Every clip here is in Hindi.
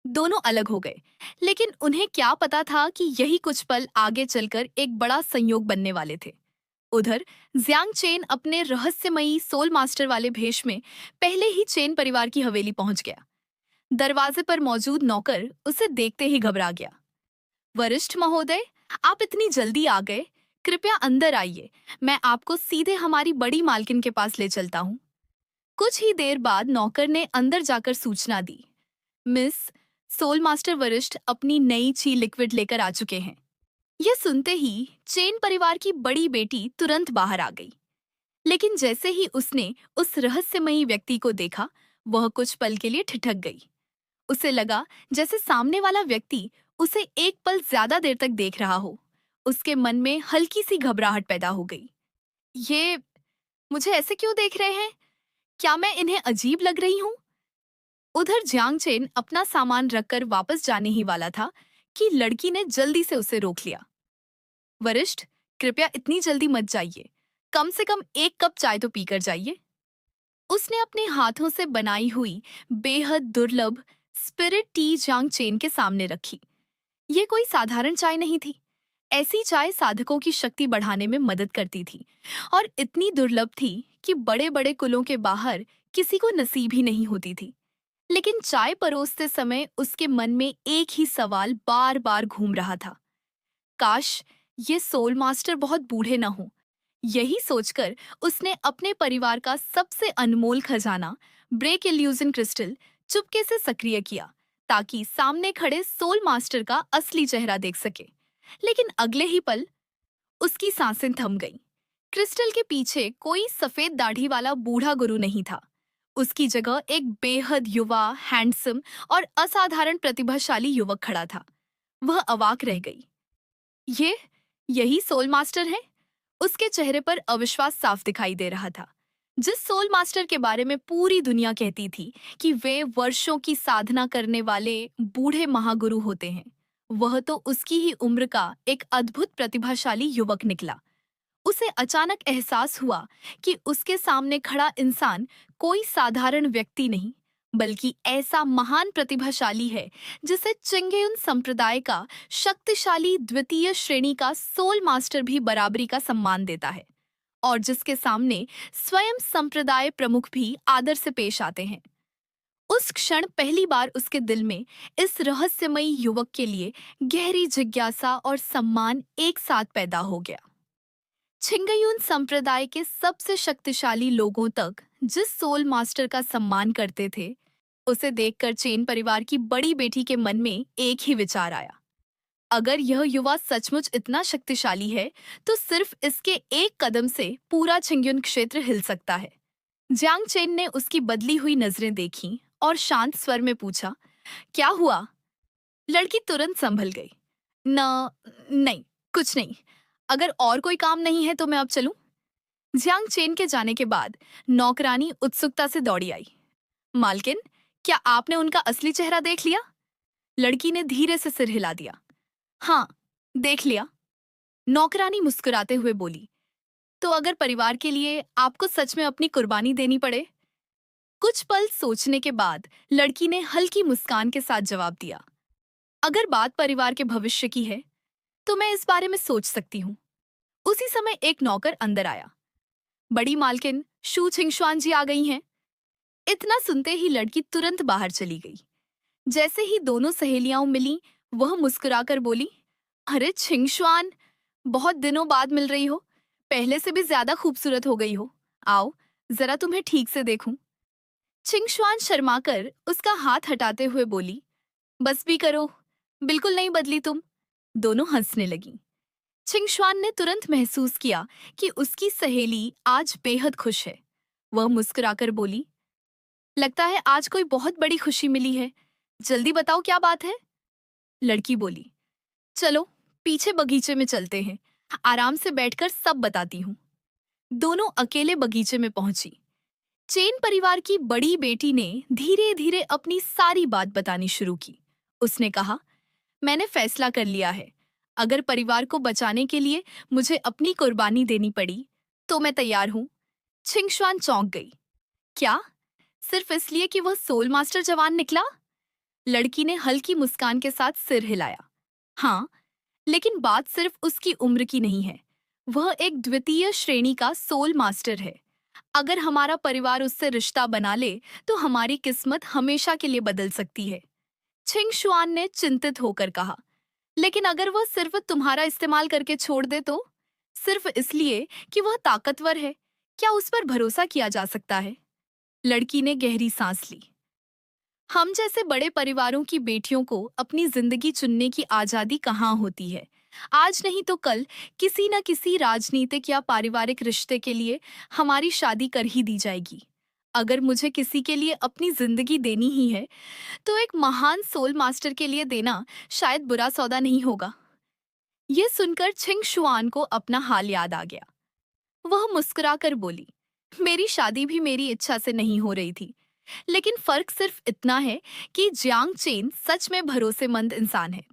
दोनों अलग हो गए, लेकिन उन्हें क्या पता था कि यही कुछ पल आगे चलकर एक बड़ा संयोग बनने वाले थे। उधर जियांग चेन अपने रहस्यमयी सोल मास्टर वाले भेष में पहले ही चेन परिवार की हवेली पहुंच गया। दरवाजे पर मौजूद नौकर उसे देखते ही घबरा गया। वरिष्ठ महोदय, आप इतनी जल्दी आ गए, कृपया अंदर आइए। मैं आपको सीधे हमारी बड़ी मालकिन के पास ले चलता हूँ। कुछ ही देर बाद नौकर ने अंदर जाकर सूचना दी, मिस, सोल मास्टर वरिष्ठ अपनी नई ची लिक्विड लेकर आ चुके हैं। यह सुनते ही चेन परिवार की बड़ी बेटी तुरंत बाहर आ गई, लेकिन जैसे ही उसने उस रहस्यमयी व्यक्ति को देखा, वह कुछ पल के लिए ठिठक गई। उसे लगा जैसे सामने वाला व्यक्ति उसे एक पल ज्यादा देर तक देख रहा हो। उसके मन में हल्की सी घबराहट पैदा हो गई। ये मुझे ऐसे क्यों देख रहे हैं? क्या मैं इन्हें अजीब लग रही हूँ? उधर जियांग चेन अपना सामान रखकर वापस जाने ही वाला था कि लड़की ने जल्दी से उसे रोक लिया। वरिष्ठ, कृपया इतनी जल्दी मत जाइए। कम से कम एक कप चाय तो पीकर जाइए। उसने अपने हाथों से बनाई हुई बेहद दुर्लभ स्पिरिट टी जियांग चेन के सामने रखी। ये कोई साधारण चाय नहीं थी। ऐसी चाय साधकों की शक्ति बढ़ाने में मदद करती थी और इतनी दुर्लभ थी कि बड़े बड़े कुलों के बाहर किसी को नसीब ही नहीं होती थी। लेकिन चाय परोसते समय उसके मन में एक ही सवाल बार बार घूम रहा था, काश ये सोल मास्टर बहुत बूढ़े न हो। यही सोचकर उसने अपने परिवार का सबसे अनमोल खजाना ब्रेक इल्यूजन क्रिस्टल चुपके से सक्रिय किया, ताकि सामने खड़े सोल मास्टर का असली चेहरा देख सके। लेकिन अगले ही पल उसकी सांसें थम गईं। क्रिस्टल के पीछे कोई सफेद दाढ़ी वाला बूढ़ा गुरु नहीं था। उसकी जगह एक बेहद युवा, हैंडसम और असाधारण प्रतिभाशाली युवक खड़ा था। वह अवाक रह गई। ये यही सोल मास्टर है? उसके चेहरे पर अविश्वास साफ दिखाई दे रहा था। जिस सोल मास्टर के बारे में पूरी दुनिया कहती थी कि वे वर्षों की साधना करने वाले बूढ़े महागुरु होते हैं, वह तो उसकी ही उम्र का एक अद्भुत प्रतिभाशाली युवक निकला। उसे अचानक एहसास हुआ कि उसके सामने खड़ा इंसान कोई साधारण व्यक्ति नहीं, बल्कि ऐसा महान प्रतिभाशाली है जिसे चिंगेयुन संप्रदाय का शक्तिशाली द्वितीय श्रेणी का सोल मास्टर भी बराबरी का सम्मान देता है और जिसके सामने स्वयं संप्रदाय प्रमुख भी आदर से पेश आते हैं। उस क्षण पहली बार उसके दिल में इस रहस्यमयी युवक के लिए गहरी जिज्ञासा और सम्मान एक साथ पैदा हो गया। छिंगयुन संप्रदाय के सबसे शक्तिशाली लोगों तक जिस सोल मास्टर का सम्मान करते थे, उसे देखकर चेन परिवार की बड़ी बेटी के मन में एक ही विचार आया, अगर यह युवा सचमुच इतना शक्तिशाली है, तो सिर्फ इसके एक कदम से पूरा छिंगयुन क्षेत्र हिल सकता है। जियांग चेन ने उसकी बदली हुई नजरें देखीं और शांत स्वर में पूछा, क्या हुआ? लड़की तुरंत संभल गई। न नहीं, कुछ नहीं। अगर और कोई काम नहीं है तो मैं अब चलूं? जियांग चेन के जाने के बाद नौकरानी उत्सुकता से दौड़ी आई। मालकिन, क्या आपने उनका असली चेहरा देख लिया? लड़की ने धीरे से सिर हिला दिया। हाँ, देख लिया। नौकरानी मुस्कुराते हुए बोली, तो अगर परिवार के लिए आपको सच में अपनी कुर्बानी देनी पड़े? कुछ पल सोचने के बाद लड़की ने हल्की मुस्कान के साथ जवाब दिया, अगर बात परिवार के भविष्य की है, तो मैं इस बारे में सोच सकती हूँ। उसी समय एक नौकर अंदर आया। बड़ी मालकिन, शू छिंगशुआन जी आ गई हैं। इतना सुनते ही लड़की तुरंत बाहर चली गई। जैसे ही दोनों सहेलियां मिलीं, वह मुस्कुराकर बोली, अरे छिंगशुआन, बहुत दिनों बाद मिल रही हो। पहले से भी ज्यादा खूबसूरत हो गई हो। आओ, जरा तुम्हें ठीक से देखूं। छिंगशुआन शर्माकर उसका हाथ हटाते हुए बोली, बस भी करो, बिल्कुल नहीं बदली तुम। दोनों हंसने लगीं। छिंगशुआन ने तुरंत महसूस किया कि उसकी सहेली आज बेहद खुश है। वह मुस्कुराकर बोली, लगता है आज कोई बहुत बड़ी खुशी मिली है। जल्दी बताओ क्या बात है? लड़की बोली, चलो पीछे बगीचे में चलते हैं, आराम से बैठकर सब बताती हूँ। दोनों अकेले बगीचे में पहुंची। चेन परिवार की बड़ी बेटी ने धीरे धीरे अपनी सारी बात बतानी शुरू की। उसने कहा, मैंने फैसला कर लिया है, अगर परिवार को बचाने के लिए मुझे अपनी कुर्बानी देनी पड़ी, तो मैं तैयार हूँ। छिंगशुआन चौंक गई। क्या? सिर्फ इसलिए कि वह सोल मास्टर जवान निकला? लड़की ने हल्की मुस्कान के साथ सिर हिलाया। हाँ, लेकिन बात सिर्फ उसकी उम्र की नहीं है। वह एक द्वितीय श्रेणी का सोल मास्टर है। अगर हमारा परिवार उससे रिश्ता बना ले तो हमारी किस्मत हमेशा के लिए बदल सकती है। छिंग शुआन ने चिंतित होकर कहा। लेकिन अगर वह सिर्फ तुम्हारा इस्तेमाल करके छोड़ दे तो? सिर्फ इसलिए कि वह ताकतवर है, क्या उस पर भरोसा किया जा सकता है? लड़की ने गहरी सांस ली। हम जैसे बड़े परिवारों की बेटियों को अपनी जिंदगी चुनने की आजादी कहाँ होती है? आज नहीं तो कल किसी न किसी राजनीतिक या पारिवारिक रिश्ते के लिए हमारी शादी कर ही दी जाएगी। अगर मुझे किसी के लिए अपनी जिंदगी देनी ही है तो एक महान सोल मास्टर के लिए देना शायद बुरा सौदा नहीं होगा। ये सुनकर छिंग शुआन को अपना हाल याद आ गया। वह मुस्कुराकर बोली, मेरी शादी भी मेरी इच्छा से नहीं हो रही थी, लेकिन फर्क सिर्फ इतना है कि जियांग चेन सच में भरोसेमंद इंसान है।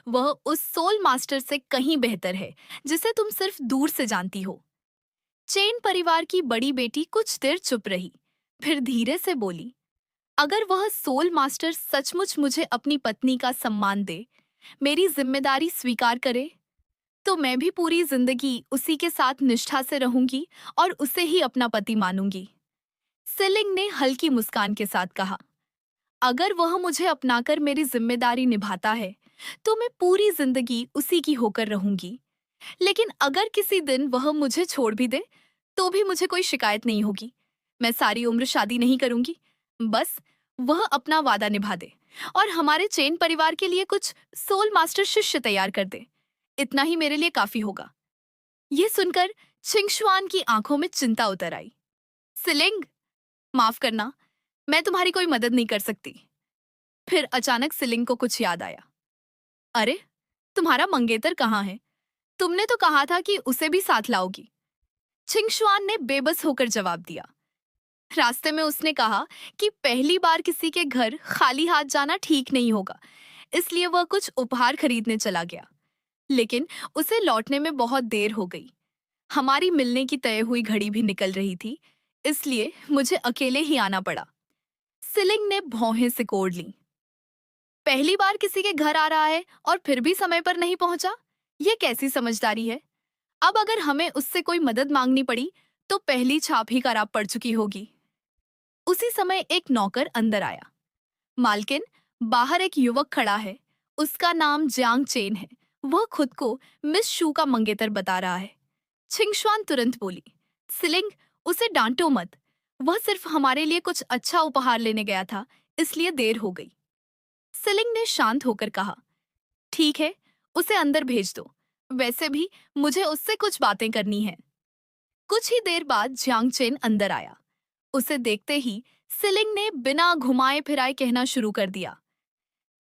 वह उस सोल मास्टर से कहीं बेहतर है जिसे तुम सिर्फ दूर से जानती हो। चेन परिवार की बड़ी बेटी कुछ देर चुप रही, फिर धीरे से बोली, अगर वह सोल मास्टर सचमुच मुझे अपनी पत्नी का सम्मान दे, मेरी जिम्मेदारी स्वीकार करे, तो मैं भी पूरी जिंदगी उसी के साथ निष्ठा से रहूंगी और उसे ही अपना पति मानूंगी। सिलिंग ने हल्की मुस्कान के साथ कहा, अगर वह मुझे अपनाकर मेरी जिम्मेदारी निभाता है तो मैं पूरी जिंदगी उसी की होकर रहूंगी। लेकिन अगर किसी दिन वह मुझे छोड़ भी दे तो भी मुझे कोई शिकायत नहीं होगी। मैं सारी उम्र शादी नहीं करूंगी, बस वह अपना वादा निभा दे और हमारे चेन परिवार के लिए कुछ सोल मास्टर शिष्य तैयार कर दे। इतना ही मेरे लिए काफी होगा। ये सुनकर छिंगशुआन की आंखों में चिंता उतर आई। सिलिंग, माफ करना, मैं तुम्हारी कोई मदद नहीं कर सकती। फिर अचानक सिलिंग को कुछ याद आया। अरे, तुम्हारा मंगेतर कहाँ है? तुमने तो कहा था कि उसे भी साथ लाओगी। छिंगशुआन ने बेबस होकर जवाब दिया। रास्ते में उसने कहा कि पहली बार किसी के घर खाली हाथ जाना ठीक नहीं होगा, इसलिए वह कुछ उपहार खरीदने चला गया। लेकिन उसे लौटने में बहुत देर हो गई। हमारी मिलने की तय हुई घड़ी भी निकल रही थी, इसलिए मुझे अकेले ही आना पड़ा। सिलिंग ने भौहें सिकोड़ ली। पहली बार किसी के घर आ रहा है और फिर भी समय पर नहीं पहुंचा, यह कैसी समझदारी है? अब अगर हमें उससे कोई मदद मांगनी पड़ी तो पहली छाप ही खराब पड़ चुकी होगी। उसी समय एक नौकर अंदर आया। मालकिन, बाहर एक युवक खड़ा है। उसका नाम जियांग चेन है। वह खुद को मिस शू का मंगेतर बता रहा है। छिंगशुआन तुरंत बोली, सिलिंग, उसे डांटो मत। वह सिर्फ हमारे लिए कुछ अच्छा उपहार लेने गया था, इसलिए देर हो गई। सिलिंग ने शांत होकर कहा, ठीक है, उसे अंदर भेज दो। वैसे भी मुझे उससे कुछ बातें करनी है। कुछ ही देर बाद जियांग चेन अंदर आया। उसे देखते ही सिलिंग ने बिना घुमाए फिराए कहना शुरू कर दिया,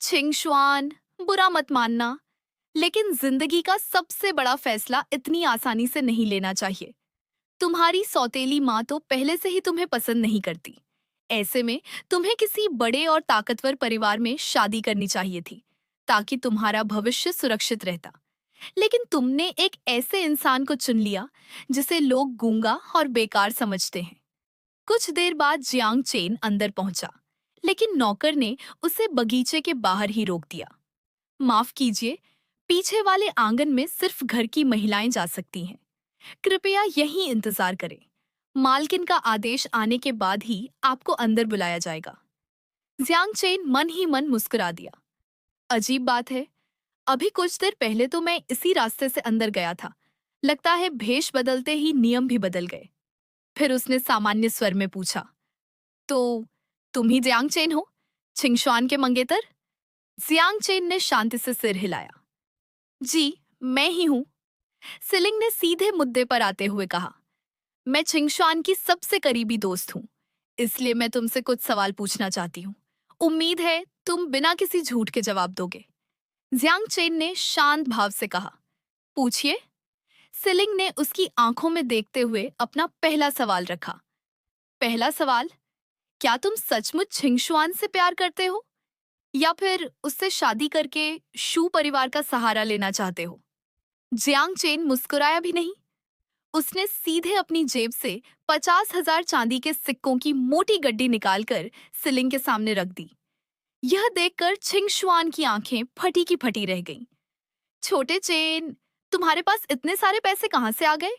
छिंगशुआन, बुरा मत मानना, लेकिन जिंदगी का सबसे बड़ा फैसला इतनी आसानी से नहीं लेना चाहिए। तुम्हारी सौतेली माँ तो पहले से ही तुम्हें पसंद नहीं करती। ऐसे में तुम्हें किसी बड़े और ताकतवर परिवार में शादी करनी चाहिए थी, ताकि तुम्हारा भविष्य सुरक्षित रहता। लेकिन तुमने एक ऐसे इंसान को चुन लिया जिसे लोग गूंगा और बेकार समझते हैं। कुछ देर बाद जियांग चेन अंदर पहुंचा, लेकिन नौकर ने उसे बगीचे के बाहर ही रोक दिया। माफ कीजिए, पीछे वाले आंगन में सिर्फ घर की महिलाएं जा सकती हैं। कृपया यहीं इंतजार करें। मालकिन का आदेश आने के बाद ही आपको अंदर बुलाया जाएगा। जियांग चेन मन ही मन मुस्कुरा दिया। अजीब बात है, अभी कुछ देर पहले तो मैं इसी रास्ते से अंदर गया था। लगता है भेष बदलते ही नियम भी बदल गए। फिर उसने सामान्य स्वर में पूछा, तो तुम ही जियांग चेन हो, छिंगशुआन के मंगेतर? जियांग चेन ने शांति से सिर हिलाया। जी, मैं ही हूँ। सिलिंग ने सीधे मुद्दे पर आते हुए कहा, मैं छिंगशुआन की सबसे करीबी दोस्त हूँ, इसलिए मैं तुमसे कुछ सवाल पूछना चाहती हूँ। उम्मीद है तुम बिना किसी झूठ के जवाब दोगे। जियांग चेन ने शांत भाव से कहा, पूछिए। सिलिंग ने उसकी आंखों में देखते हुए अपना पहला सवाल रखा। पहला सवाल, क्या तुम सचमुच छिंगशुआन से प्यार करते हो या फिर उससे शादी करके शू परिवार का सहारा लेना चाहते हो? जियांग चेन मुस्कुराया भी नहीं। उसने सीधे अपनी जेब से 50,000 चांदी के सिक्कों की मोटी गड्डी निकालकर सिलिंग के सामने रख दी। यह देखकर छिंगशुआन की आंखें फटी की फटी रह गईं। छोटे चेन, तुम्हारे पास इतने सारे पैसे कहाँ से आ गए?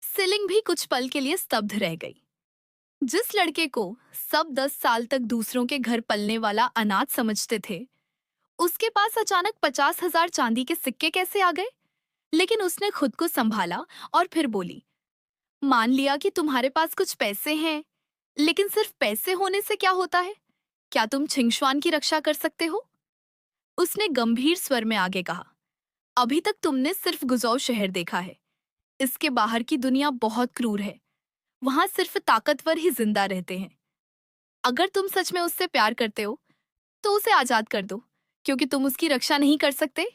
सिलिंग भी कुछ पल के लिए स्तब्ध रह गई। जिस लड़के को सब 10 साल तक दूसरों के घर पलने वाला अनाथ समझते थे, उसके पास अचानक 50,000 चांदी के सिक्के कैसे आ गए? लेकिन उसने खुद को संभाला और फिर बोली, मान लिया कि तुम्हारे पास कुछ पैसे हैं, लेकिन सिर्फ पैसे होने से क्या होता है? क्या तुम छिंगशुआन की रक्षा कर सकते हो? उसने गंभीर स्वर में आगे कहा, अभी तक तुमने सिर्फ गुजौ शहर देखा है। इसके बाहर की दुनिया बहुत क्रूर है। वहां सिर्फ ताकतवर ही जिंदा रहते हैं। अगर तुम सच में उससे प्यार करते हो, तो उसे आजाद कर दो, क्योंकि तुम उसकी रक्षा नहीं कर सकते।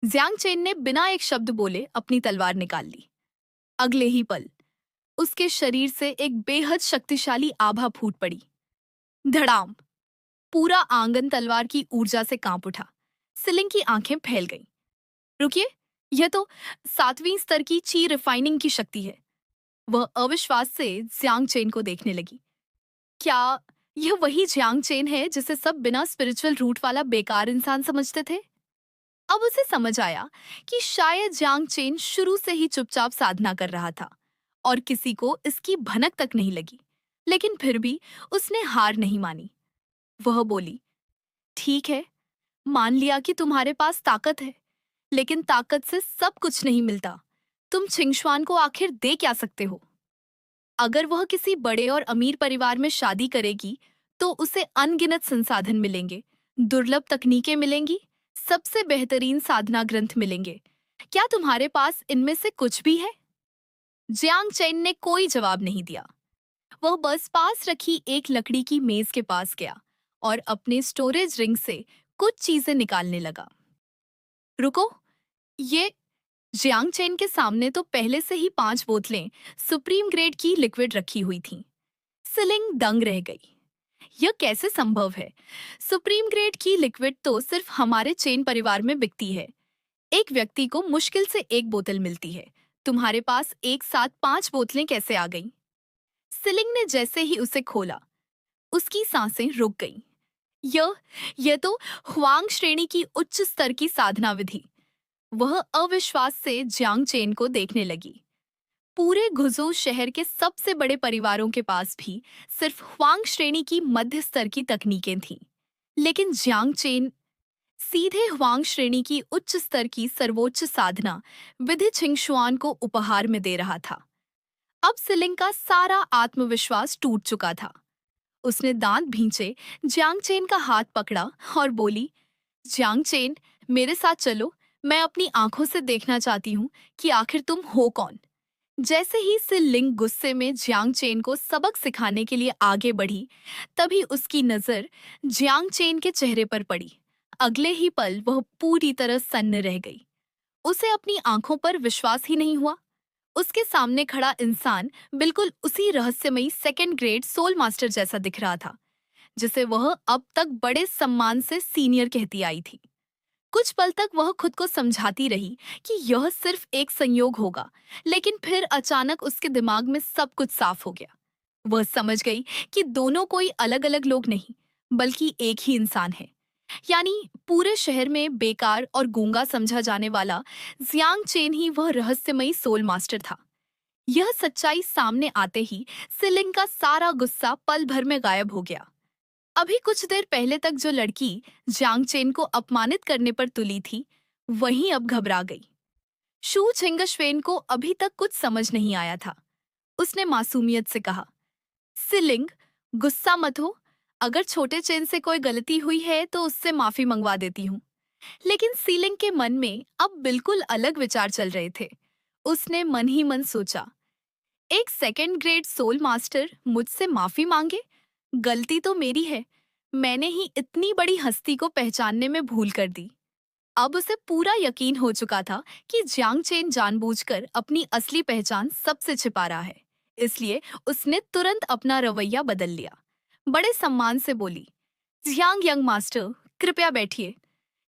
जियांग चेन ने बिना एक शब्द बोले अपनी तलवार निकाल ली। अगले ही पल उसके शरीर से एक बेहद शक्तिशाली आभा फूट पड़ी। धड़ाम! पूरा आंगन तलवार की ऊर्जा से कांप उठा। सिलिंग की आंखें फैल गईं। रुकिए, यह तो 7वीं स्तर की ची रिफाइनिंग की शक्ति है। वह अविश्वास से जियांग चेन को देखने लगी। क्या यह वही जियांग चेन है जिसे सब बिना स्पिरिचुअल रूट वाला बेकार इंसान समझते थे? अब उसे समझ आया कि शायद जियांग चेन शुरू से ही चुपचाप साधना कर रहा था और किसी को इसकी भनक तक नहीं लगी। लेकिन फिर भी उसने हार नहीं मानी। वह बोली, ठीक है, मान लिया कि तुम्हारे पास ताकत है, लेकिन ताकत से सब कुछ नहीं मिलता। तुम छिंगशुआन को आखिर दे क्या सकते हो? अगर वह किसी बड़े और अमीर परिवार में शादी करेगी, तो उसे अनगिनत संसाधन मिलेंगे, दुर्लभ तकनीकें मिलेंगी, सबसे बेहतरीन साधना ग्रंथ मिलेंगे। क्या तुम्हारे पास इनमें से कुछ भी है? जियांग चेन ने कोई जवाब नहीं दिया। वह बस पास रखी एक लकड़ी की मेज के पास गया और अपने स्टोरेज रिंग से कुछ चीजें निकालने लगा। रुको, ये जियांग चेन के सामने तो पहले से ही 5 बोतलें सुप्रीम ग्रेड की लिक्विड रखी हुई थीं। सिलिंग दंग रह गई। यह कैसे संभव है? सुप्रीम ग्रेड की लिक्विड तो सिर्फ हमारे चेन परिवार में बिकती है। एक व्यक्ति को मुश्किल से एक बोतल मिलती है। तुम्हारे पास एक साथ 5 बोतलें कैसे आ गईं? सिलिंग ने जैसे ही उसे खोला, उसकी सांसें रुक गईं। यह यह तो हुआंग श्रेणी की उच्च स्तर की साधना विधि। वह अविश्वास से जियांग चेन को देखने लगी। पूरे गुजो शहर के सबसे बड़े परिवारों के पास भी सिर्फ ह्वांग श्रेणी की मध्य स्तर की तकनीकें थीं, लेकिन जियांग चेन सीधे ह्वांग श्रेणी की उच्च स्तर की सर्वोच्च साधना विधि छिंगशुआन को उपहार में दे रहा था। अब सिलिंग का सारा आत्मविश्वास टूट चुका था। उसने दांत भींचे जियांग चेन का हाथ पकड़ा और बोली, जियांग चेन, मेरे साथ चलो। मैं अपनी आंखों से देखना चाहती हूँ कि आखिर तुम हो कौन। जैसे ही सिलिंग गुस्से में जियांग चेन को सबक सिखाने के लिए आगे बढ़ी, तभी उसकी नजर जियांग चेन के चेहरे पर पड़ी। अगले ही पल वह पूरी तरह सन्न रह गई। उसे अपनी आंखों पर विश्वास ही नहीं हुआ। उसके सामने खड़ा इंसान बिल्कुल उसी रहस्यमयी सेकंड ग्रेड सोल मास्टर जैसा दिख रहा था, जिसे वह अब तक बड़े सम्मान से सीनियर कहती आई थी। कुछ पल तक वह खुद को समझाती रही कि यह सिर्फ एक संयोग होगा, लेकिन फिर अचानक उसके दिमाग में सब कुछ साफ हो गया। वह समझ गई कि दोनों कोई अलग अलग लोग नहीं, बल्कि एक ही इंसान है। यानी पूरे शहर में बेकार और गूंगा समझा जाने वाला जियांग चेन ही वह रहस्यमयी सोल मास्टर था। यह सच्चाई सामने आते ही सिलिंग का सारा गुस्सा पल भर में गायब हो गया। अभी कुछ देर पहले तक जो लड़की जियांग चेन को अपमानित करने पर तुली थी, वहीं अब घबरा गई। शू छिंगशवेन को अभी तक कुछ समझ नहीं आया था। उसने मासूमियत से कहा, सिलिंग, गुस्सा मत हो। अगर छोटे चेन से कोई गलती हुई है तो उससे माफी मंगवा देती हूँ। लेकिन सीलिंग के मन में अब बिल्कुल अलग विचार चल रहे थे। उसने मन ही मन सोचा, एक सेकंड ग्रेड सोल मास्टर मुझसे माफी मांगे? गलती तो मेरी है। मैंने ही इतनी बड़ी हस्ती को पहचानने में भूल कर दी। अब उसे पूरा यकीन हो चुका था कि जियांग चेन जानबूझकर अपनी असली पहचान सबसे छिपा रहा है। इसलिए उसने तुरंत अपना रवैया बदल लिया। बड़े सम्मान से बोली, जियांग यंग मास्टर, कृपया बैठिए।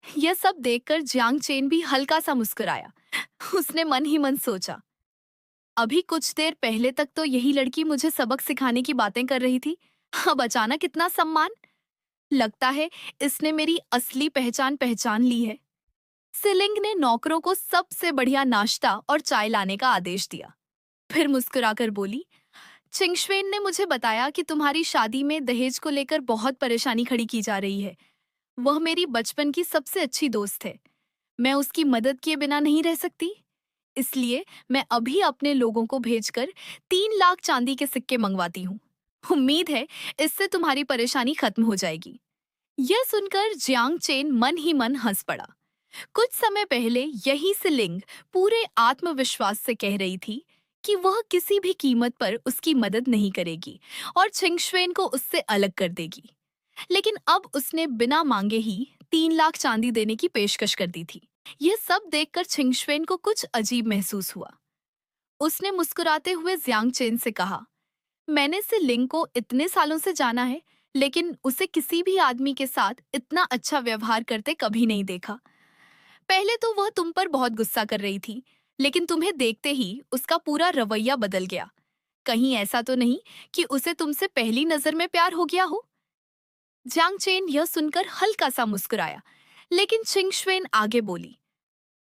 यह सब देखकर जियांग चेन भी हल्का सा मुस्कुराया। उसने मन ही मन सोचा, अभी कुछ देर पहले तक तो यही लड़की मुझे सबक सिखाने की बातें कर रही थी, अब अचानक इतना सम्मान। लगता है इसने मेरी असली पहचान पहचान ली है। सिलिंग ने नौकरों को सबसे बढ़िया नाश्ता और चाय लाने का आदेश दिया। फिर मुस्कुराकर बोली, चिंगशवेन ने मुझे बताया कि तुम्हारी शादी में दहेज को लेकर बहुत परेशानी खड़ी की जा रही है। वह मेरी बचपन की सबसे अच्छी दोस्त है। मैं उसकी मदद किए बिना नहीं रह सकती। इसलिए मैं अभी अपने लोगों को भेजकर 3 लाख चांदी के सिक्के मंगवाती हूँ। उम्मीद है इससे तुम्हारी परेशानी खत्म हो जाएगी। यह सुनकर जियांग चेन मन ही मन हंस पड़ा। कुछ समय पहले यही सिलिंग पूरे आत्मविश्वास से कह रही थी कि वह किसी भी कीमत पर उसकी मदद नहीं करेगी और चिंगशवेन को उससे अलग कर देगी। लेकिन अब उसने बिना मांगे ही 3 लाख चांदी देने की पेशकश कर दी थी। यह सब देखकर चिंगशवेन को कुछ अजीब महसूस हुआ। उसने मुस्कुराते हुए जियांग चेन से कहा, मैंने सिलिंग को इतने सालों से जाना है, लेकिन उसे किसी भी आदमी के साथ इतना अच्छा व्यवहार करते कभी नहीं देखा। पहले तो वह तुम पर बहुत गुस्सा कर रही थी, लेकिन तुम्हें देखते ही उसका पूरा रवैया बदल गया। कहीं ऐसा तो नहीं कि उसे तुमसे पहली नजर में प्यार हो गया हो? जियांग चेन यह सुनकर हल्का सा मुस्कुराया, लेकिन चिंगशवेन आगे बोली,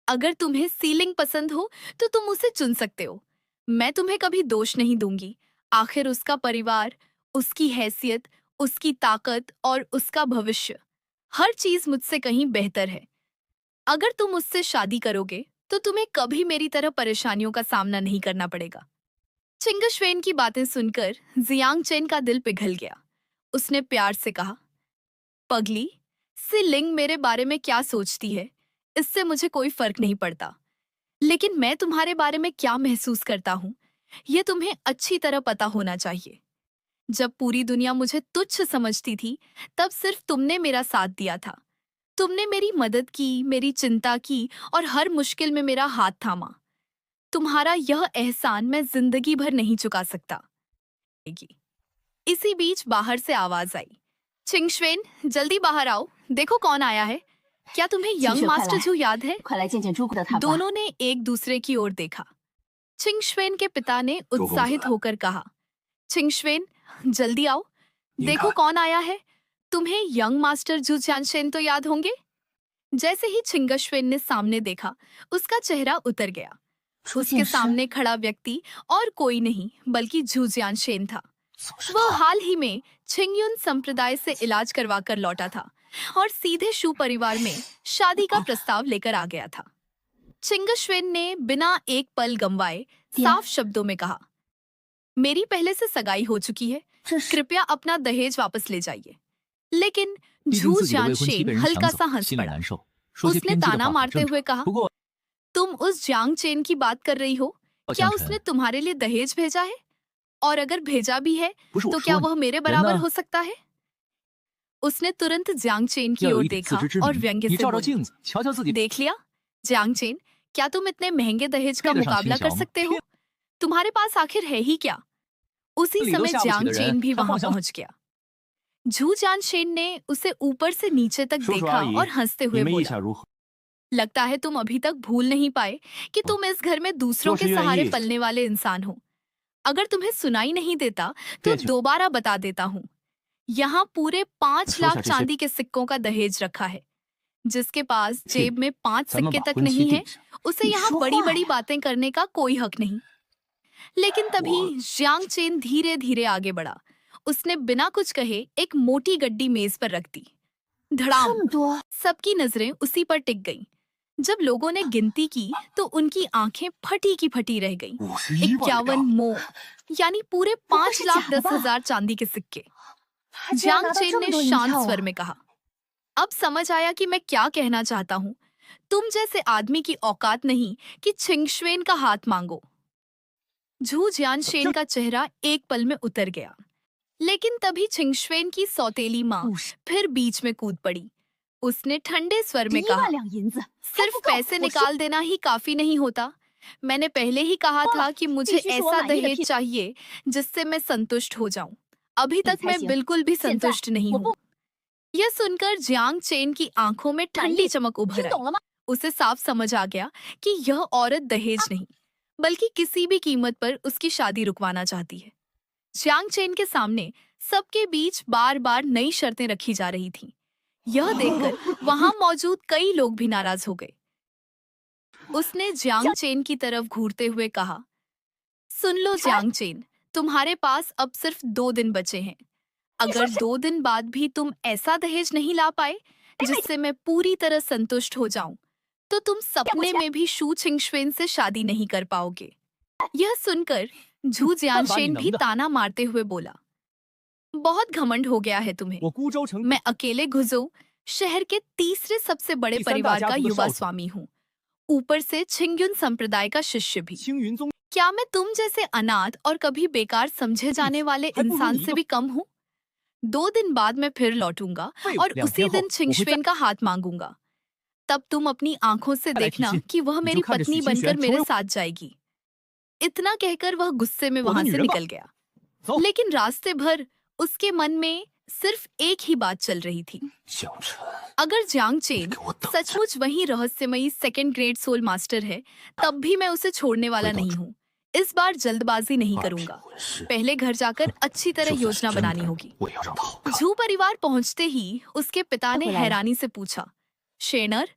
अगर तुम्हें सीलिंग पसंद हो तो तुम उसे चुन सकते हो। मैं तुम्हें कभी दोष नहीं दूंगी। आखिर उसका परिवार, उसकी हैसियत, उसकी ताकत और उसका भविष्य, हर चीज मुझसे कहीं बेहतर है। अगर तुम उससे शादी करोगे तो तुम्हें कभी मेरी तरह परेशानियों का सामना नहीं करना पड़ेगा। चिंगशवेन की बातें सुनकर जियांग चेन का दिल पिघल गया। उसने प्यार से कहा, पगली, सिलिंग मेरे बारे में क्या सोचती है इससे मुझे कोई फर्क नहीं पड़ता, लेकिन मैं तुम्हारे बारे में क्या महसूस करता हूँ यह तुम्हें अच्छी तरह पता होना चाहिए। जब पूरी दुनिया मुझे तुच्छ समझती थी, तब सिर्फ तुमने मेरा साथ दिया था। तुमने मेरी मदद की, मेरी चिंता की और हर मुश्किल में मेरा हाथ थामा। तुम्हारा यह एहसान मैं जिंदगी भर नहीं चुका सकता। इसी बीच बाहर से आवाज आई, चिंगशवेन, जल्दी बाहर आओ, देखो कौन आया है। क्या तुम्हें यंग मास्टर जू याद है? दोनों ने एक दूसरे की ओर देखा। चिंगशवेन के पिता ने उत्साहित होकर कहा, चिंगशवेन, जल्दी आओ, देखो कौन आया है। तुम्हें यंग मास्टर जू चानशेन तो याद होंगे। जैसे ही चिंगशवेन ने सामने देखा, उसका चेहरा उतर गया। उसके सामने खड़ा व्यक्ति और कोई नहीं बल्कि जू जियानशेन था। वह हाल ही में छिंगयुन संप्रदाय से इलाज करवाकर लौटा था और सीधे शू परिवार में शादी का प्रस्ताव लेकर आ गया था। चिंगशवेन ने बिना एक पल गंवाए साफ शब्दों में कहा, मेरी पहले से सगाई हो चुकी है, कृपया अपना दहेज वापस ले जाइए। लेकिन झू जियानशेन हल्का सा हंस पड़ा। उसने ताना मारते हुए कहा, तुम उस जियांग चेन की बात कर रही हो? क्या उसने तुम्हारे लिए दहेज भेजा है? और अगर भेजा भी है तो क्या वह मेरे बराबर हो सकता है? उसने तुरंत जियांग चेन की ओर देखा और व्यंग्य से बोली, देख लिया जियांग चेन, क्या तुम इतने महंगे दहेज का मुकाबला कर सकते हो? तुम्हारे पास आखिर है ही क्या? उसी समय जियांग चेन भी वहां पहुंच गया। झू जियानशेन ने उसे ऊपर से नीचे तक देखा और हंसते हुए बोला, लगता है तुम अभी तक भूल नहीं पाए कि तुम इस घर में दूसरों के सहारे पलने वाले इंसान हो। अगर तुम्हें सुनाई नहीं देता तो दोबारा बता देता हूँ। यहाँ पूरे 5 लाख चांदी के सिक्कों का दहेज रखा है। जिसके पास जेब में 5 सिक्के तक नहीं है, उसे यहाँ बड़ी बड़ी बातें करने का कोई हक नहीं। लेकिन तभी जियांग चेन धीरे धीरे आगे बढ़ा। उसने बिना कुछ कहे एक मोटी गड्डी मेज पर रख दी। धड़ाम! सबकी नजरें उसी पर टिक गईं। जब लोगों ने गिनती की तो उनकी आंखें फटी की फटी रह गईं। 51 मो, यानी पूरे 5,10,000 चांदी के सिक्के। जियांग चेन ने शांत स्वर में कहा, अब समझ आया कि मैं क्या कहना चाहता हूँ। तुम जैसे आदमी की औकात नहीं कि चिंगशवेन का हाथ मांगो। झू जियानशेन का चेहरा एक पल में उतर गया। लेकिन तभी चिंगशवेन की सौतेली माँ फिर बीच में कूद पड़ी। उसने ठंडे स्वर में कहा, सिर्फ पैसे निकाल देना ही काफी नहीं होता। मैंने पहले ही कहा था कि मुझे ऐसा दहेज चाहिए जिससे मैं संतुष्ट हो जाऊं। अभी तक मैं बिल्कुल भी संतुष्ट नहीं हूँ। यह सुनकर जियांग चेन की आंखों में ठंडी चमक उभर आई। उसे साफ समझ आ गया कि यह औरत दहेज नहीं बल्कि किसी भी कीमत पर उसकी शादी रुकवाना चाहती है। जियांग चेन के सामने सबके बीच बार बार नई शर्तें रखी जा रही थीं। यह देखकर वहां मौजूद कई लोग भी नाराज हो गए। उसने जियांग चेन की तरफ घूरते हुए कहा, सुन लो जियांग चेन, तुम्हारे पास अब सिर्फ 2 दिन बचे हैं। अगर 2 दिन बाद भी तुम ऐसा दहेज नहीं ला पाए जिससे मैं पूरी तरह संतुष्ट हो जाऊं, तो तुम सपने में भी शू छिंगशुएन से शादी नहीं कर पाओगे। यह सुनकर झू जियानशेन भी ताना मारते हुए बोला, बहुत घमंड हो गया है तुम्हें। मैं अकेले गुजो शहर के तीसरे सबसे बड़े परिवार का युवा स्वामी हूँ, ऊपर से छिंगयुन संप्रदाय का शिष्य भी। क्या मैं तुम जैसे अनाथ और कभी बेकार समझे जाने वाले इंसान से भी कम हूँ? 2 दिन बाद मैं फिर लौटूंगा और उसी दिन छिंगशुएन का हाथ मांगूंगा। तब तुम अपनी आंखों से देखना कि वह मेरी पत्नी बनकर मेरे साथ जाएगी। इतना कहकर वह गुस्से में वहां से निकल गया। लेकिन रास्ते भर उसके मन में सिर्फ एक ही बात चल रही थी, अगर जियांग चेन सचमुच वही रहस्यमयी सेकंड ग्रेड सोल मास्टर है, तब भी मैं उसे छोड़ने वाला नहीं हूँ। इस बार जल्दबाजी नहीं करूंगा, पहले घर जाकर अच्छी तरह योजना बनानी होगी। झू परिवार पहुंचते ही उसके पिता ने हैरानी से पूछा, शेनर,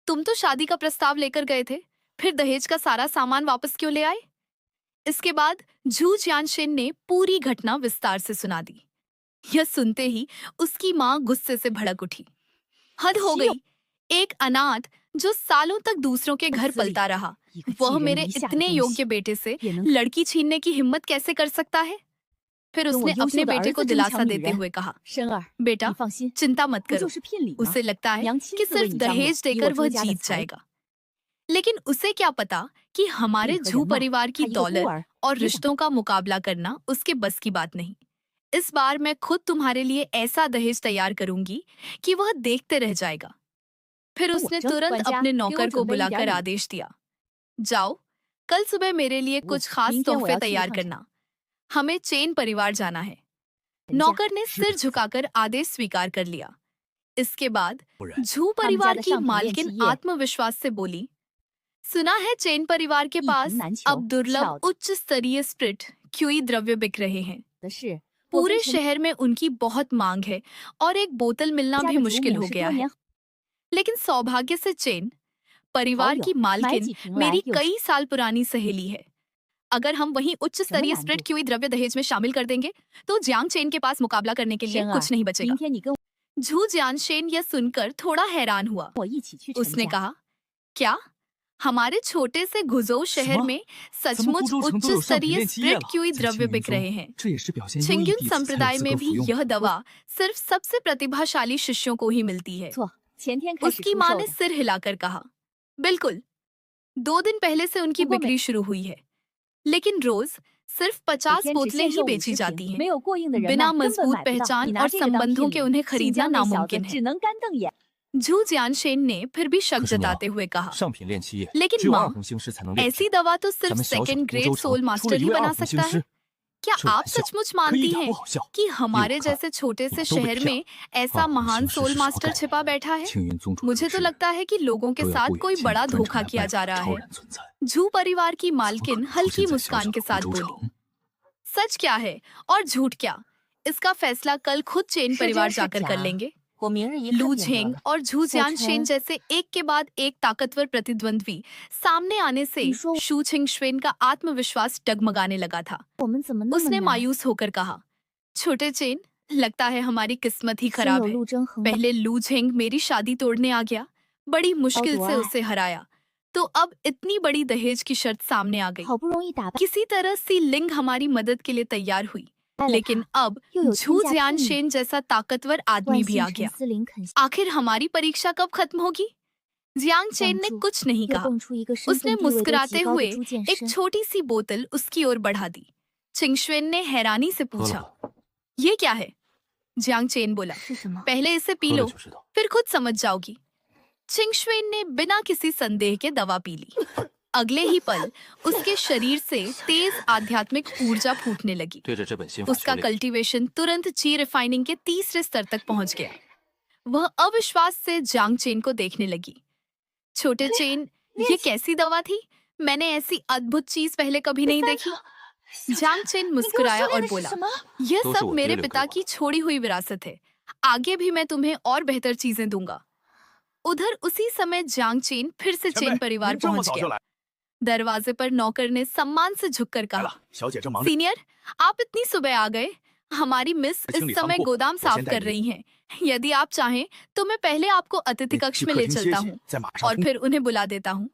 तुम तो शादी का प्रस्ताव लेकर गए थे, फिर दहेज का सारा सामान वापस क्यों ले आए? इसके बाद झू जियानशेन ने पूरी घटना विस्तार से सुना दी। यह सुनते ही उसकी माँ गुस्से से भड़क उठी। हद हो गई, एक अनाथ जो सालों तक दूसरों के घर पलता रहा, वह मेरे इतने योग्य बेटे से लड़की छीनने की हिम्मत कैसे कर सकता है? फिर उसने अपने बेटे को दिलासा देते हुए कहा, बेटा चिंता मत करो, उसे लगता है कि सिर्फ दहेज देकर वह जीत जाएगा। लेकिन उसे क्या पता कि हमारे झू परिवार की दौलत और रिश्तों का मुकाबला करना उसके बस की बात नहीं। इस बार मैं खुद तुम्हारे लिए ऐसा दहेज तैयार करूंगी कि वह देखते रह जाएगा। फिर उसने तुरंत अपने नौकर को बुलाकर आदेश दिया, जाओ कल सुबह मेरे लिए कुछ खास तोहफे तैयार करना, हमें चेन परिवार जाना है। नौकर ने सिर झुकाकर आदेश स्वीकार कर लिया। इसके बाद झू परिवार की मालकिन आत्मविश्वास से बोली, सुना है चेन परिवार के पास अब दुर्लभ उच्च स्तरीय स्प्रिट क्यूई द्रव्य बिक रहे हैं। पूरे शहर में उनकी बहुत मांग है और एक बोतल मिलना भी मुश्किल हो गया है। लेकिन सौभाग्य से चेन परिवार की मालकिन मेरी कई साल पुरानी सहेली है। अगर हम वहीं उच्च स्तरीय स्प्रिट क्यूई द्रव्य दहेज में शामिल कर देंगे तो जियांग चेन के पास मुकाबला करने के लिए कुछ नहीं बचेगा। झू जियानशेन यह सुनकर थोड़ा हैरान हुआ। उसने कहा, क्या हमारे छोटे से गुजो शहर में सचमुच उच्च स्तरीय स्प्रिट क्यूई द्रव्य बिक रहे हैं? छिंगयुन संप्रदाय में भी यह दवा सिर्फ सबसे प्रतिभाशाली शिष्यों को ही मिलती है। उसकी माँ ने सिर हिलाकर कहा, बिल्कुल, 2 दिन पहले से उनकी बिक्री शुरू हुई है, लेकिन रोज सिर्फ 50 बोतलें ही बेची जाती हैं। बिना मजबूत पहचान और संबंधों के उन्हें खरीदना नामुमकिन है। झू जियानशेन ने फिर भी शक जताते हुए कहा, लेकिन माँ, ऐसी दवा तो सिर्फ सेकंड ग्रेड सोल मास्टर ही बना सकता है। क्या आप सचमुच मानती हैं कि हमारे जैसे छोटे से शहर में ऐसा महान सोल मास्टर छिपा बैठा है? मुझे तो लगता है कि लोगों के साथ कोई बड़ा धोखा किया जा रहा है। झू परिवार की मालकिन हल्की मुस्कान के साथ बोली, सच क्या है और झूठ क्या, इसका फैसला कल खुद चेन परिवार जाकर कर लेंगे। लू झेंग और झू जियानशेन जैसे एक के बाद एक ताकतवर प्रतिद्वंद्वी सामने आने से शू छिंगशुएन का आत्मविश्वास डगमगाने लगा था। उसने मायूस होकर कहा, छोटे चेन, लगता है हमारी किस्मत ही खराब है। पहले लू झेंग मेरी शादी तोड़ने आ गया, बड़ी मुश्किल से उसे हराया, तो अब इतनी बड़ी दहेज की शर्त सामने आ गई। किसी तरह सी लिंग हमारी मदद के लिए तैयार हुई, लेकिन अब झू जियानशेन जैसा ताकतवर आदमी भी आ गया। आखिर हमारी परीक्षा कब खत्म होगी? जियांग चेन ने कुछ नहीं कहा। उसने मुस्कुराते हुए एक छोटी सी बोतल उसकी ओर बढ़ा दी। छिंगशुएन ने हैरानी से पूछा, ये क्या है? जियांग चेन बोला, पहले इसे पी लो, फिर खुद समझ जाओगी। छिंगशुएन ने बिना किसी संदेह के दवा पी ली। अगले ही पल उसके शरीर से तेज आध्यात्मिक ऊर्जा फूटने लगी। उसका कल्टीवेशन तुरंत ची रिफाइनिंग के तीसरे स्तर तक पहुंच गया। वह अविश्वास से जियांग चेन को देखने लगी। छोटे चेन, ये कैसी दवा थी? मैंने ऐसी अद्भुत चीज पहले कभी नहीं देखी। जांग चेन मुस्कुराया और बोला, यह सब मेरे पिता की छोड़ी हुई विरासत है। आगे भी मैं तुम्हें और बेहतर चीजें दूंगा। उधर उसी समय जांग चेन फिर से चेन परिवार पहुंच गया। दरवाजे पर नौकर ने सम्मान से झुककर कहा, सीनियर, आप इतनी सुबह आ गए। हमारी मिस इस समय गोदाम साफ कर रही हैं। यदि आप चाहें तो मैं पहले आपको अतिथि कक्ष में ले चलता हूँ और फिर उन्हें बुला देता हूँ।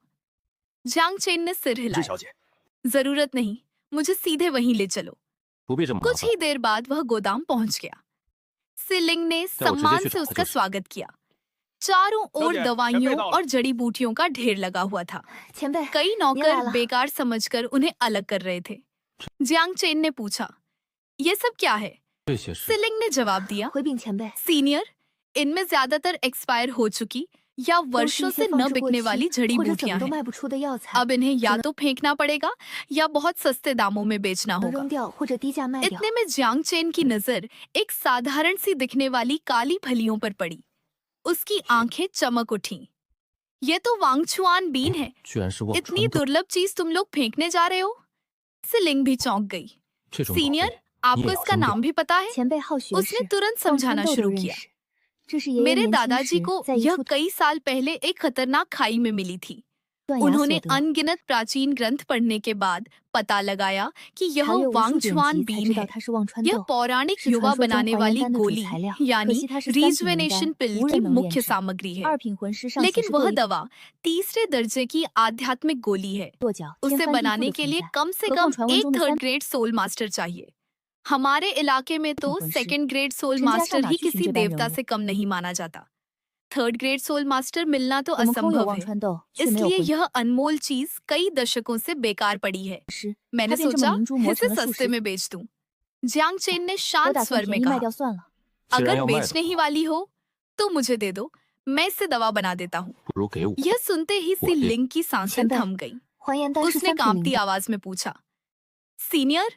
जांग चेन ने सिर हिलाया, जरूरत नहीं, मुझे सीधे वहीं ले चलो। कुछ ही देर बाद वह गोदाम पहुंच गया। सिलिंग ने सम्मान से उसका स्वागत किया। चारों ओर दवाइयों और जड़ी बूटियों का ढेर लगा हुआ था। कई नौकर बेकार समझकर उन्हें अलग कर रहे थे। जियांग चेन ने पूछा, ये सब क्या है? सिलिंग ने जवाब दिया, सीनियर, इनमें ज्यादातर एक्सपायर हो चुकी या वर्षों से न बिकने वाली जड़ी बूटियां हैं। अब इन्हें या तो फेंकना पड़ेगा या बहुत सस्ते दामों में बेचना होगा। इतने में जियांग चेन की नजर एक साधारण सी दिखने वाली काली फलियों पर पड़ी। उसकी आंखें चमक उठीं। ये तो वांगचुआन बीन है। इतनी दुर्लभ चीज तुम लोग फेंकने जा रहे हो? सिलिंग भी चौंक गई। सीनियर, आपको इसका नाम भी पता है? उसने तुरंत समझाना शुरू किया। मेरे दादाजी को यह कई साल पहले एक खतरनाक खाई में मिली थी। उन्होंने अनगिनत प्राचीन ग्रंथ पढ़ने के बाद पता लगाया कि यह वांगचुआन बीन है। यह पौराणिक युवा बनाने वाली गोली यानी रिजुवेनेशन पिल की मुख्य सामग्री है। लेकिन वह दवा तीसरे दर्जे की आध्यात्मिक गोली है। उसे बनाने के लिए कम से कम एक थर्ड ग्रेड सोल मास्टर चाहिए। हमारे इलाके में तो सेकंड ग्रेड सोल मास्टर ही किसी देवता से कम नहीं माना जाता। थर्ड ग्रेड सोल मास्टर मिलना तो असंभव है। इसलिए यह अनमोल चीज कई दशकों से बेकार पड़ी है। मैंने सोचा इसे सस्ते में बेच दूं। जियांग चेन ने शांत स्वर में कहा, अगर बेचने ही वाली हो तो मुझे दे दो, मैं इससे दवा बना देता हूँ। यह सुनते ही सिलिंग की सांसें थम गईं। उसने कांपती आवाज में पूछा, सीनियर,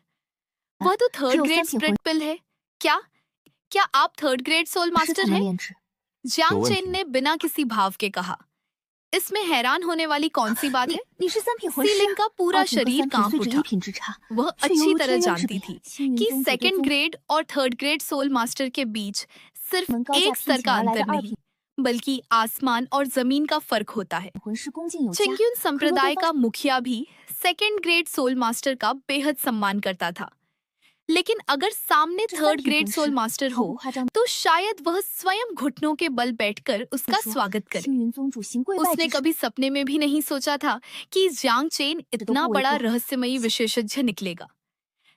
वह तो थर्ड ग्रेड स्प्रिट पिल है। क्या आप थर्ड ग्रेड सोल मास्टर हैं? जियांग चेन ने बिना किसी भाव के कहा। इसमें हैरान होने वाली कौन सी बात है? सिलिंग का पूरा शरीर कांप उठा। वह अच्छी तरह जानती थी कि सेकंड ग्रेड और थर्ड ग्रेड सोल मास्टर के बीच सिर्फ एक स्तर का अंतर नहीं, बल्कि आसमान और जमीन का फर्क होता है। चिंग्यून संप्रदाय का मुखिया भी सेकंड ग्रेड सोल मास्टर का बेहद सम्मान करता था। लेकिन अगर सामने थर्ड ग्रेड सोल मास्टर हो तो शायद वह स्वयं घुटनों के बल बैठकर उसका स्वागत करे। उसने कभी सपने में भी नहीं सोचा था कि जियांग चेन इतना बड़ा रहस्यमयी विशेषज्ञ निकलेगा।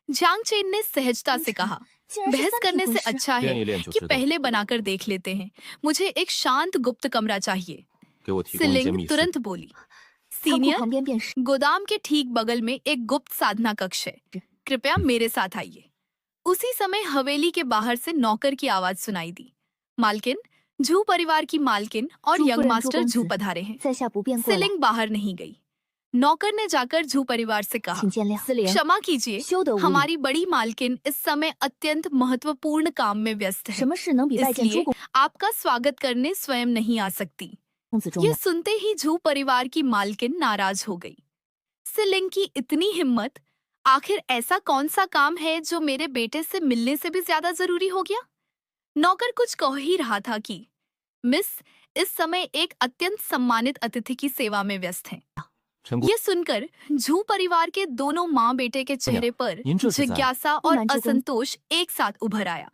जियांग चेन ने सहजता से कहा, बहस करने से अच्छा है कि पहले बनाकर देख लेते हैं। मुझे एक शांत गुप्त कमरा चाहिए। सिलिंग तुरंत बोली, सीनियर, गोदाम के ठीक बगल में एक गुप्त साधना कक्ष है। कृपया मेरे साथ आइए। उसी समय हवेली के बाहर से नौकर की आवाज सुनाई दी, मालकिन, झू परिवार की मालकिन और यंग मास्टर झू पधारे हैं। सिलिंग बाहर नहीं गई। नौकर ने जाकर झू परिवार से कहा, क्षमा कीजिए, हमारी बड़ी मालकिन इस समय अत्यंत महत्वपूर्ण काम में व्यस्त है, इसलिए आपका स्वागत करने स्वयं नहीं आ सकती। यह सुनते ही झू परिवार की मालकिन नाराज हो गई। सिलिंग की इतनी हिम्मत! आखिर ऐसा कौन सा काम है जो मेरे बेटे से मिलने से भी ज्यादा जरूरी हो गया? नौकर कुछ कह ही रहा था कि मिस इस समय एक अत्यंत सम्मानित अतिथि की सेवा में व्यस्त हैं। ये सुनकर झू परिवार के दोनों माँ बेटे के चेहरे पर जिज्ञासा और असंतोष एक साथ उभर आया।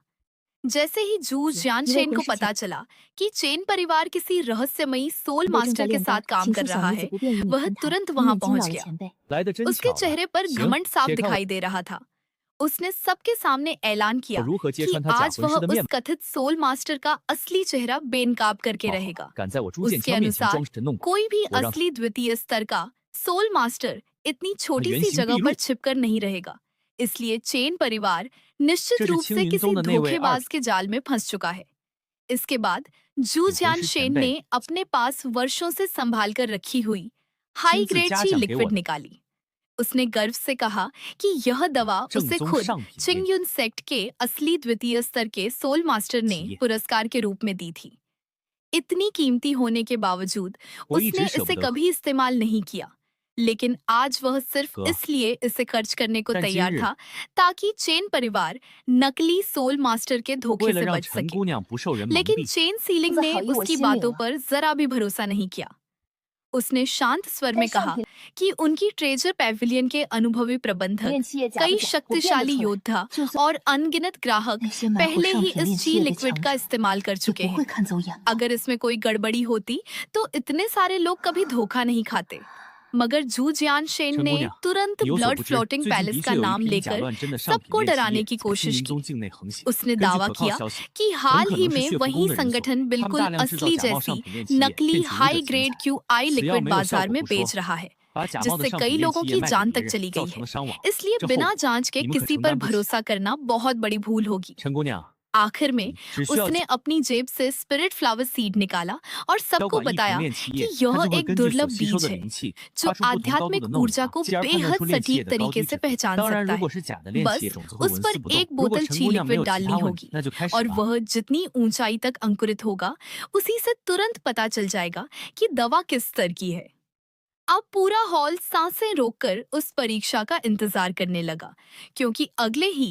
जैसे ही झू जियांग चेन को पता चला कि चेन परिवार किसी रहस्यमयी सोल मास्टर के साथ काम कर रहा है, वह तुरंत वहां पहुंच गया। उसके चेहरे पर घमंड साफ दिखाई दे रहा था। उसने सबके सामने ऐलान किया कि आज वह उस कथित सोल मास्टर का असली चेहरा बेनकाब करके रहेगा। उसके अनुसार कोई भी असली द्वितीय स्तर का सोल मास्टर इतनी छोटी सी जगह पर छिपकर नहीं रहेगा। इसलिए चेन परिवार निश्चित रूप से किसी धोखेबाज के जाल में फंस चुका है। इसके बाद जू जियान शेन ने अपने पास वर्षों से संभाल कर रखी हुई हाई ग्रेड ची लिक्विड निकाली। उसने गर्व से कहा कि यह दवा उसे खुद चिंगयुन सेक्ट के असली द्वितीय स्तर के सोल मास्टर ने पुरस्कार के रूप में दी थी। इतनी कीमती होने के बावजूद उसने इसे कभी इस्तेमाल नहीं किया। लेकिन आज वह सिर्फ哥， इसलिए इसे खर्च करने को 但今 तैयार 日 था ताकि चेन परिवार नकली सोल मास्टर के 为 धोखे 了 से 让 बच 陈 सके। 姑娘不受人蒙 लेकिन 蔽， चेन सीलिंग 不是 ने 好意我 उसकी 心领 बातों 了。 पर जरा भी भरोसा नहीं किया। उसने शांत स्वर 但 में 上 कहा 品 कि उनकी ट्रेजर पैविलियन के अनुभवी 炼 प्रबंधक, 器业假 कई 不假，我辨得 शक्तिशाली 出来。 योद्धा 就算 और अनगिनत ग्राहक 那些买过 पहले 上 ही 品 इस 炼器 जी 业的 लिक्विड 强 का 者， इस्तेमाल कर 就 चुके 不会 हैं। 看走眼的。 अगर इसमें कोई गड़बड़ी होती तो इतने सारे लोग कभी धोखा नहीं खाते। मगर जू जियान शेन 陈 ने 姑娘， तुरंत 你有所 ब्लड 不知， फ्लोटिंग 最近 पैलेस 的 का 确有一 नाम 批假 लेकर 乱真的上品 सबको 炼器 डराने 业 की 在青 कोशिश 云 की। 宗境内横行。 उसने 根据 दावा 可靠 किया 消息， कि 很 हाल 可 ही 能是 में 血 वही 浮宫的人所为。 संगठन 他们 बिल्कुल 大量制造 असली 假冒上 जैसी 品炼器业， नकली 骗取武者 हाई 钱 ग्रेड 财。 QI 只要 लिक्विड 没有效 बाजार 果 में 不说， बेच रहा है, 把假冒的 जिससे 上 कई 品炼 लोगों 器业 की 卖 जान 给别 तक 人， चली 造 गई 成 है। 了伤亡， इसलिए 这后 बिना 果 जांच के 你们可 किसी 承 पर 担不起。 भरोसा करना बहुत बड़ी भूल होगी। 陈姑娘， आखिर में 只需要 उसने अपनी जेब से स्पिरिट फ्लावर सीड निकाला और 交 सबको 管一瓶 बताया 炼器 कि 业，它 यह 就会 एक 根据所 दुर्लभ 吸收 बीज 的 है 灵气 जो 发出不同高度的 आध्यात्मिक 弄 ऊर्जा 法， को 进而判断 बेहद 出炼器业 सटीक 的高 तरीके 低 से 质量。 पहचान 当然， सकता 如果 है। 是假的炼器业 बस 种子会 उस 纹 पर 丝不动。 एक 如果 बोतल 陈 ची 姑娘没 लिक्विड 有其 डालनी 他问 होगी 题，那就开始 और 吧。 वह जितनी ऊंचाई तक अंकुरित होगा उसी से तुरंत पता चल जाएगा कि दवा किस स्तर की है। अब पूरा हॉल सांसें रोककर उस परीक्षा का इंतजार करने लगा, क्योंकि अगले ही